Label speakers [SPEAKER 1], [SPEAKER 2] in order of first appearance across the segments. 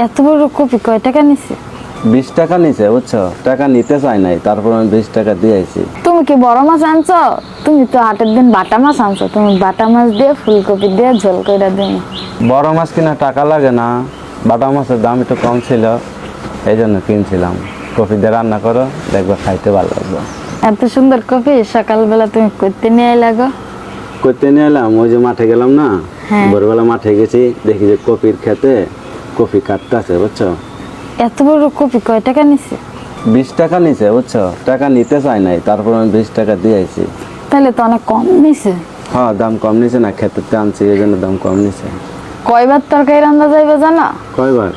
[SPEAKER 1] এত বড় কপি কয় টাকা নিছে?
[SPEAKER 2] 20 টাকা নিছে, বুঝছো? টাকা নিতে চাই নাই, তারপর আমি 20 টাকা দিয়ে আইছি।
[SPEAKER 1] তুমি কি বড় মাছ আনছো? তুমি তো হাটের দিন বাটা মাছ আনছো, তুমি বাটা মাছ দিয়ে ফুলকপি দিয়ে ঝোল কইরা দিন।
[SPEAKER 2] বড় মাছ কিনা টাকা লাগে না, বাটা মাছের দাম একটু কম ছিল, এই জন্য কিনছিলাম। কপি দিয়ে রান্না করো, দেখবে খাইতে ভালো লাগবে।
[SPEAKER 1] এত সুন্দর কপি সকালবেলা তুমি করতে নিয়ে আইলা গো?
[SPEAKER 2] করতে নিয়ে এলাম, ওই যে মাঠে গেলাম না,
[SPEAKER 1] হ্যাঁ।
[SPEAKER 2] ভোরবেলা মাঠে গেছি, দেখি যে কপির খেতে কপি কাটতে আছে, বুঝছো?
[SPEAKER 1] এত বড় কপি কয় টাকা নিছে?
[SPEAKER 2] 20 টাকা নিছে, বুঝছো? টাকা নিতে চাই নাই, তারপর আমি 20 টাকা দিয়ে আইছি।
[SPEAKER 1] তাহলে তো অনেক কম নিছে।
[SPEAKER 2] হ্যাঁ, দাম কম নিছে না, খেতে আনছি এই জন্য দাম কম নিছে।
[SPEAKER 1] কয়বার তরকারি রান্না যাইবে জানো?
[SPEAKER 2] কয়বার?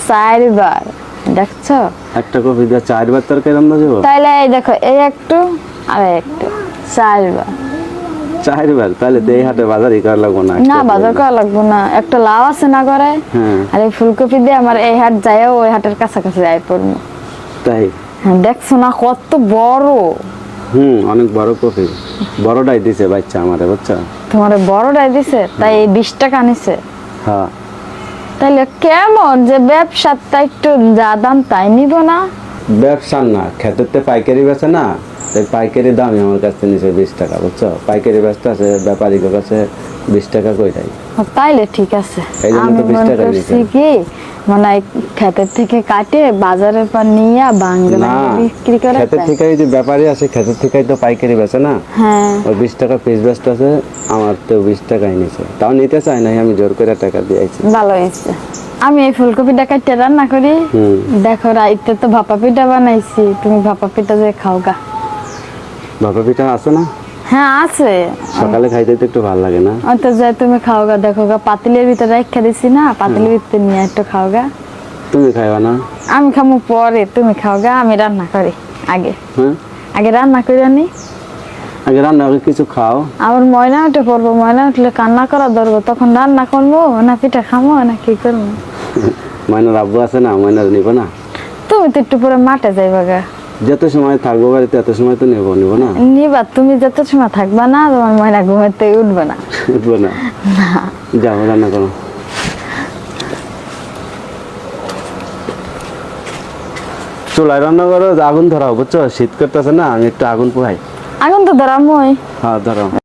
[SPEAKER 1] 4বার। দেখছো?
[SPEAKER 2] একটা কপি দিয়ে 4বার তরকারি রান্না যাবো?
[SPEAKER 1] তাইলে এই দেখো, এই একটু আর এই একটু, 4বার।
[SPEAKER 2] 4বার? তাহলে তো এই হাটে বাজারই করা লাগবো না।
[SPEAKER 1] না, বাজার করা লাগবো না, একটা লাউ আছে না করে।
[SPEAKER 2] হ্যাঁ।
[SPEAKER 1] আর এই ফুলকপি দিয়ে আমার এই হাট যায়, ওই হাটের কাছাকাছি যাই পড়বো।
[SPEAKER 2] তাই?
[SPEAKER 1] হ্যাঁ, দেখছো না কত বড়?
[SPEAKER 2] অনেক বড় কপি, বড়টাই দিছে বাচ্চা আমারে, বুঝছো?
[SPEAKER 1] তোমার বড়টাই দিছে, তাই এই 20 টাকা নিছে।
[SPEAKER 2] হ্যাঁ।
[SPEAKER 1] তাইলে কেমন যে ব্যবসাটা একটু যা দাম তাই নিব না?
[SPEAKER 2] ব্যবসা না, খেতে পাইকারি বেচে না, তাই পাইকারি দামই আমার কাছে নিছে 20 টাকা, বুঝছো? পাইকারি ব্যস্ত আছে, ব্যাপারীর কাছে 20 টাকা কইরাই।
[SPEAKER 1] তাইলে ঠিক আছে।
[SPEAKER 2] এই জন্য
[SPEAKER 1] আমি
[SPEAKER 2] তো 20
[SPEAKER 1] মনে
[SPEAKER 2] টাকা
[SPEAKER 1] করছি
[SPEAKER 2] নিছে।
[SPEAKER 1] কি, মানে ক্ষেতের থেকে কাটে বাজারের পর নিয়ে বাংলা
[SPEAKER 2] না,
[SPEAKER 1] বিক্রি করে।
[SPEAKER 2] খেতের থেকে যে ব্যাপারী আছে, খেতের থেকে তো পাইকারি বেচে না,
[SPEAKER 1] হ্যাঁ,
[SPEAKER 2] ওই 20 টাকা পিস ব্যস্ত আছে, আমার তো 20 টাকাই নিছে। তাও নিতে চাই নাই, আমি জোর করে টাকা দিয়েছি।
[SPEAKER 1] ভালো হয়েছে। আমি এই ফুলকপিটা কাটতে রান্না করি। দেখো, রাইতে তো ভাপা পিঠা বানাইছি, তুমি ভাপা পিঠা যে খাও গা।
[SPEAKER 2] ভাপা পিঠা আছে না?
[SPEAKER 1] হ্যাঁ আছে।
[SPEAKER 2] সকালে খাইতে তো একটু ভালো লাগে না?
[SPEAKER 1] তো যাই, তুমি খাও গা। দেখো গা, পাতিলের ভিতরে রেখে দিছি না, পাতিলের ভিতরে নিয়ে একটু খাও গা।
[SPEAKER 2] তুমি খাইবা না?
[SPEAKER 1] আমি খামু পরে, তুমি খাও গা। আমি রান্না করি আগে।
[SPEAKER 2] হ্যাঁ,
[SPEAKER 1] আগে রান্না করে আনি।
[SPEAKER 2] আগে রান্না করে কিছু খাও।
[SPEAKER 1] আবার ময়না উঠে পড়বো, ময়না উঠলে কান্না করা ধরবো, তখন রান্না করবো না পিঠা খামো না কি করবো?
[SPEAKER 2] ময়নার আব্বু আছে না, ময়নার নিব না?
[SPEAKER 1] তুমি তো একটু পরে মাঠে যাইবা গা।
[SPEAKER 2] যত সময় থাকবো বাড়িতে এত সময় তো নিব না?
[SPEAKER 1] নিবা, তুমি যত সময় থাকবা না, তোমার ময়না ঘুমাতে উঠবে না।
[SPEAKER 2] উঠবো না? যাও রান্না করো। চুলায় রান্না করো, আগুন ধরাও, বুঝছো? শীত করতেছে না, আমি একটু আগুন পোহাই।
[SPEAKER 1] এখন তো ধরামই।
[SPEAKER 2] হ্যাঁ, ধরাও।